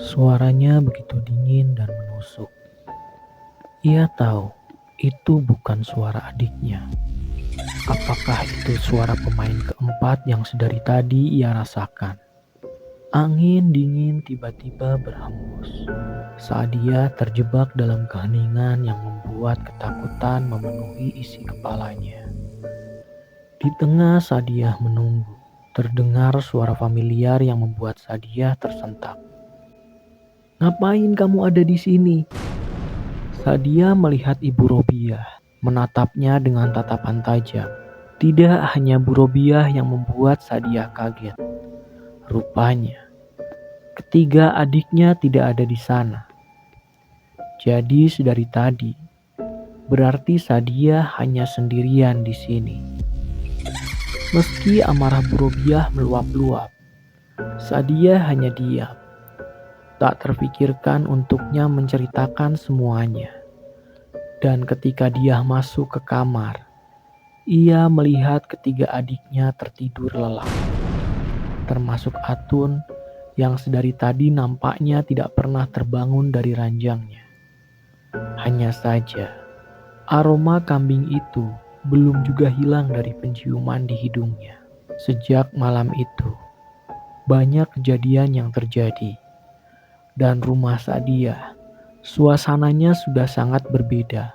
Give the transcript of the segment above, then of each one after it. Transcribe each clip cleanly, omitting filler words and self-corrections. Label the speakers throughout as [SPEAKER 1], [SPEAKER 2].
[SPEAKER 1] Suaranya begitu dingin dan menusuk. Ia tahu itu bukan suara adiknya. Apakah itu suara pemain keempat yang sedari tadi ia rasakan? Angin dingin tiba-tiba berhembus saat dia terjebak dalam keheningan yang membuat ketakutan memenuhi isi kepalanya. Di tengah Sadia menunggu, terdengar suara familiar yang membuat Sadia tersentak. "Ngapain kamu ada di sini?" Sadia melihat Ibu Robiah, menatapnya dengan tatapan tajam. Tidak hanya Bu Robiah yang membuat Sadia kaget. Rupanya, ketiga adiknya tidak ada di sana. Jadi sedari tadi, berarti Sadia hanya sendirian di sini. Meski amarah Bu Robiah meluap-luap, Sadia hanya diam. Tak terpikirkan untuknya menceritakan semuanya. Dan ketika dia masuk ke kamar, ia melihat ketiga adiknya tertidur lelap. Termasuk Atun yang sedari tadi nampaknya tidak pernah terbangun dari ranjangnya. Hanya saja, aroma kambing itu belum juga hilang dari penciuman di hidungnya. Sejak malam itu, banyak kejadian yang terjadi. Dan rumah Sadia, suasananya sudah sangat berbeda.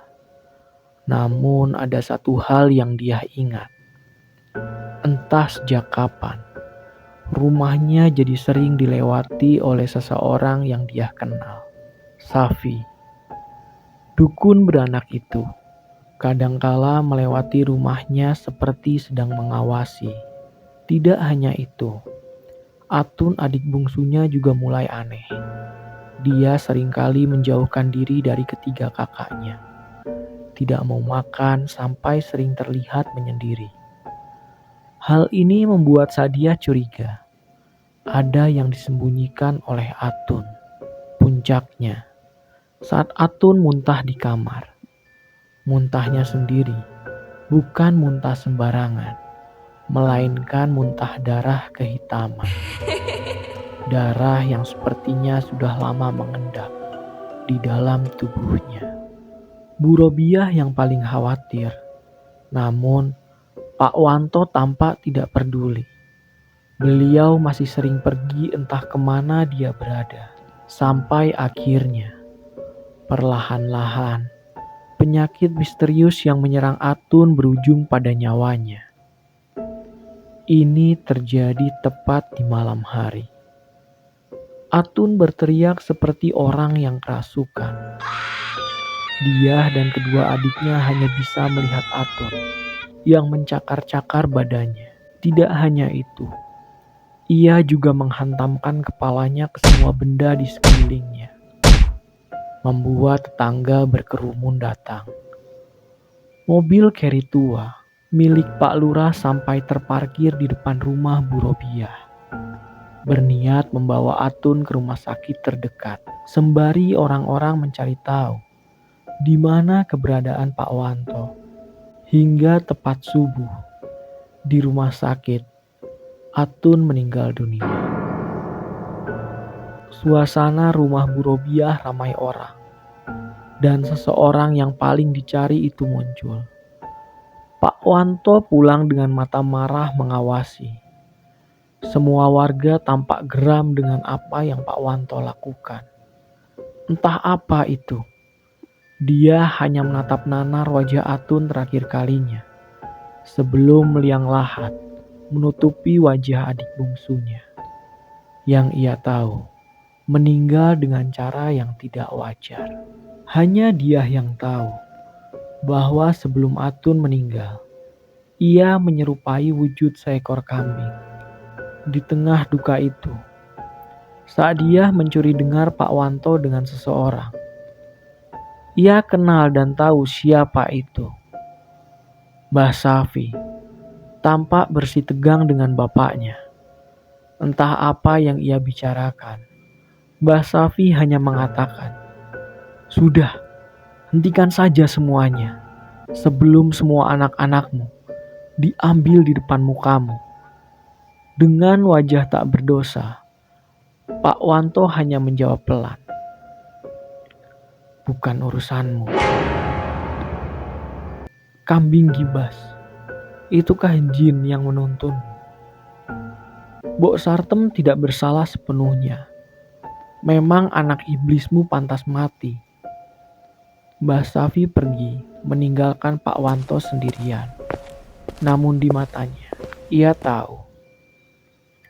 [SPEAKER 1] Namun ada satu hal yang dia ingat. Entah sejak kapan, rumahnya jadi sering dilewati oleh seseorang yang dia kenal. Safi, dukun beranak itu, kadangkala melewati rumahnya seperti sedang mengawasi. Tidak hanya itu, Atun adik bungsunya juga mulai aneh. Dia seringkali menjauhkan diri dari ketiga kakaknya. Tidak mau makan sampai sering terlihat menyendiri. Hal ini membuat Sadia curiga. Ada yang disembunyikan oleh Atun. Puncaknya, saat Atun muntah di kamar. Muntahnya sendiri, bukan muntah sembarangan, melainkan muntah darah kehitaman. Darah yang sepertinya sudah lama mengendap di dalam tubuhnya. Bu Robiah yang paling khawatir, namun Pak Wanto tampak tidak peduli. Beliau masih sering pergi entah kemana dia berada. Sampai akhirnya, perlahan-lahan, penyakit misterius yang menyerang Atun berujung pada nyawanya. Ini terjadi tepat di malam hari. Atun berteriak seperti orang yang kerasukan. Dia dan kedua adiknya hanya bisa melihat Atun yang mencakar-cakar badannya. Tidak hanya itu, ia juga menghantamkan kepalanya ke semua benda di sekelilingnya, membuat tetangga berkerumun datang. Mobil Carry tua milik Pak Lurah sampai terparkir di depan rumah Bu Robiah. Berniat membawa Atun ke rumah sakit terdekat, sembari orang-orang mencari tahu di mana keberadaan Pak Wanto. Hingga tepat subuh, di rumah sakit, Atun meninggal dunia. Suasana rumah Bu Robiah ramai orang. Dan seseorang yang paling dicari itu muncul. Pak Wanto pulang dengan mata marah mengawasi. Semua warga tampak geram dengan apa yang Pak Wanto lakukan. Entah apa itu. Dia hanya menatap nanar wajah Atun terakhir kalinya. Sebelum meliang lahat, menutupi wajah adik bungsunya. Yang ia tahu, meninggal dengan cara yang tidak wajar. Hanya dia yang tahu bahwa sebelum Atun meninggal, ia menyerupai wujud seekor kambing. Di tengah duka itu, saat dia mencuri dengar Pak Wanto dengan seseorang, ia kenal dan tahu siapa itu. Mbah Safi tampak bersih tegang dengan bapaknya. Entah apa yang ia bicarakan, Mbah Safi hanya mengatakan, "Sudah, hentikan saja semuanya sebelum semua anak-anakmu diambil di depan mukamu." Dengan wajah tak berdosa, Pak Wanto hanya menjawab pelan, "Bukan urusanmu." Kambing gibas, itukah jin yang menuntun? Bok Sartem tidak bersalah sepenuhnya. Memang anak iblismu pantas mati. Mbah Safi pergi, meninggalkan Pak Wanto sendirian. Namun di matanya, ia tahu.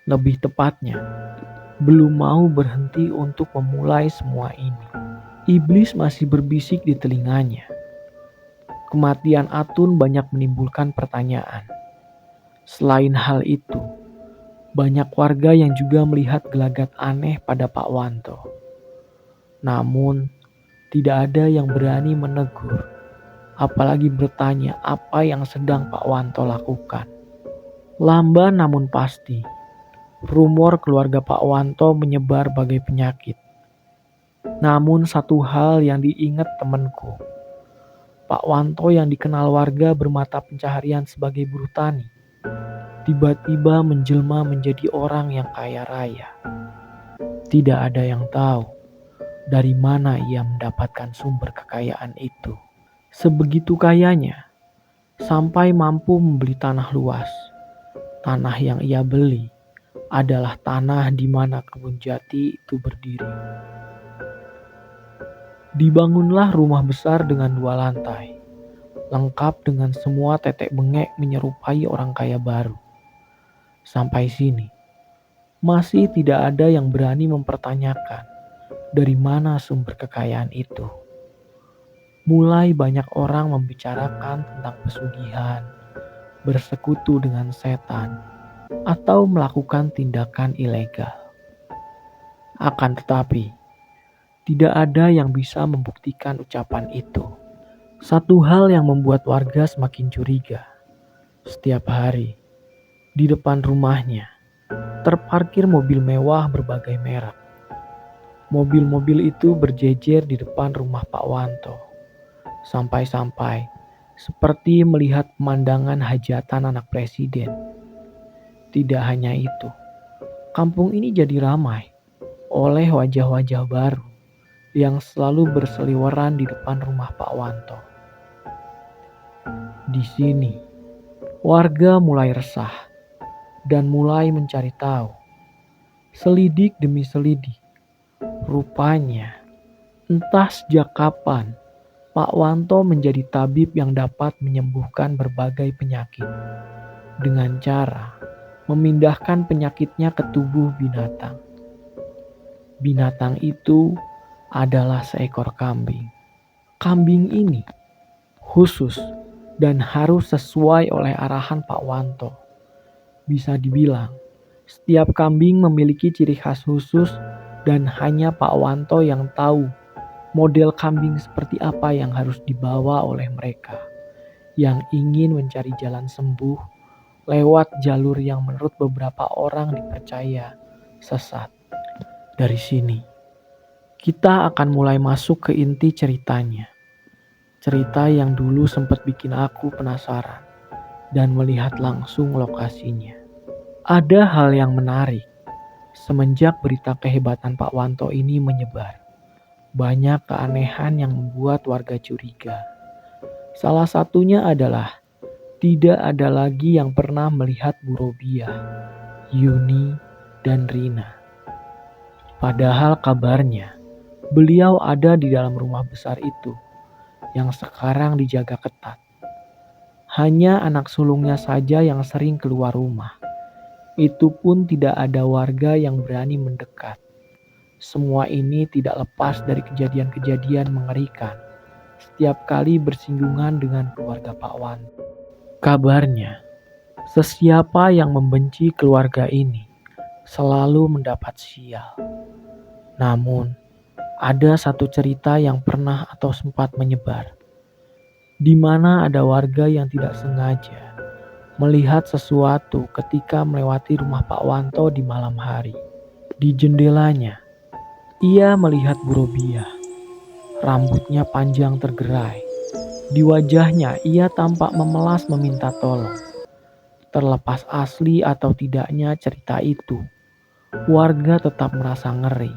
[SPEAKER 1] Lebih tepatnya, belum mau berhenti untuk memulai semua ini. Iblis masih berbisik di telinganya. Kematian Atun banyak menimbulkan pertanyaan. Selain hal itu, banyak warga yang juga melihat gelagat aneh pada Pak Wanto. Namun, tidak ada yang berani menegur, apalagi bertanya apa yang sedang Pak Wanto lakukan. Lamban namun pasti, rumor keluarga Pak Wanto menyebar bagai penyakit. Namun satu hal yang diingat temanku, Pak Wanto yang dikenal warga bermata pencaharian sebagai buruh tani, tiba-tiba menjelma menjadi orang yang kaya raya. Tidak ada yang tahu dari mana ia mendapatkan sumber kekayaan itu. Sebegitu kayanya, sampai mampu membeli tanah luas. Tanah yang ia beli adalah tanah di mana kebun jati itu berdiri. Dibangunlah rumah besar dengan 2 lantai, lengkap dengan semua tetek bengek menyerupai orang kaya baru. Sampai sini, masih tidak ada yang berani mempertanyakan dari mana sumber kekayaan itu. Mulai banyak orang membicarakan tentang pesugihan, bersekutu dengan setan, atau melakukan tindakan ilegal. Akan tetapi, tidak ada yang bisa membuktikan ucapan itu. Satu hal yang membuat warga semakin curiga. Setiap hari, di depan rumahnya, terparkir mobil mewah berbagai merek. Mobil-mobil itu berjejer di depan rumah Pak Wanto. Sampai-sampai seperti melihat pemandangan hajatan anak presiden. Tidak hanya itu, kampung ini jadi ramai oleh wajah-wajah baru yang selalu berseliweran di depan rumah Pak Wanto. Di sini, warga mulai resah dan mulai mencari tahu. Selidik demi selidik, rupanya entah sejak kapan Pak Wanto menjadi tabib yang dapat menyembuhkan berbagai penyakit dengan cara memindahkan penyakitnya ke tubuh binatang. Binatang itu adalah seekor kambing. Kambing ini khusus dan harus sesuai oleh arahan Pak Wanto. Bisa dibilang, setiap kambing memiliki ciri khas khusus dan hanya Pak Wanto yang tahu model kambing seperti apa yang harus dibawa oleh mereka yang ingin mencari jalan sembuh lewat jalur yang menurut beberapa orang dipercaya sesat. Dari sini, kita akan mulai masuk ke inti ceritanya. Cerita yang dulu sempat bikin aku penasaran dan melihat langsung lokasinya. Ada hal yang menarik. Semenjak berita kehebatan Pak Wanto ini menyebar, banyak keanehan yang membuat warga curiga. Salah satunya adalah tidak ada lagi yang pernah melihat Bu Robiah, Yuni, dan Rina. Padahal kabarnya beliau ada di dalam rumah besar itu yang sekarang dijaga ketat. Hanya anak sulungnya saja yang sering keluar rumah. Itu pun tidak ada warga yang berani mendekat. Semua ini tidak lepas dari kejadian-kejadian mengerikan setiap kali bersinggungan dengan keluarga Pak Wan. Kabarnya, sesiapa yang membenci keluarga ini selalu mendapat sial. Namun, ada satu cerita yang pernah atau sempat menyebar, di mana ada warga yang tidak sengaja melihat sesuatu ketika melewati rumah Pak Wanto di malam hari. Di jendelanya, ia melihat Bu Robiah. Rambutnya panjang tergerai. Di wajahnya ia tampak memelas meminta tolong. Terlepas asli atau tidaknya cerita itu, Warga tetap merasa ngeri,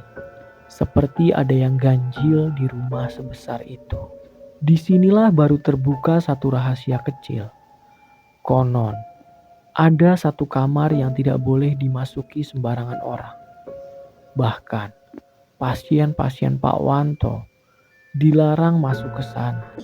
[SPEAKER 1] seperti ada yang ganjil di rumah sebesar itu. Disinilah baru terbuka satu rahasia kecil. Konon, ada satu kamar yang tidak boleh dimasuki sembarangan orang. Bahkan, pasien-pasien Pak Wanto dilarang masuk ke sana.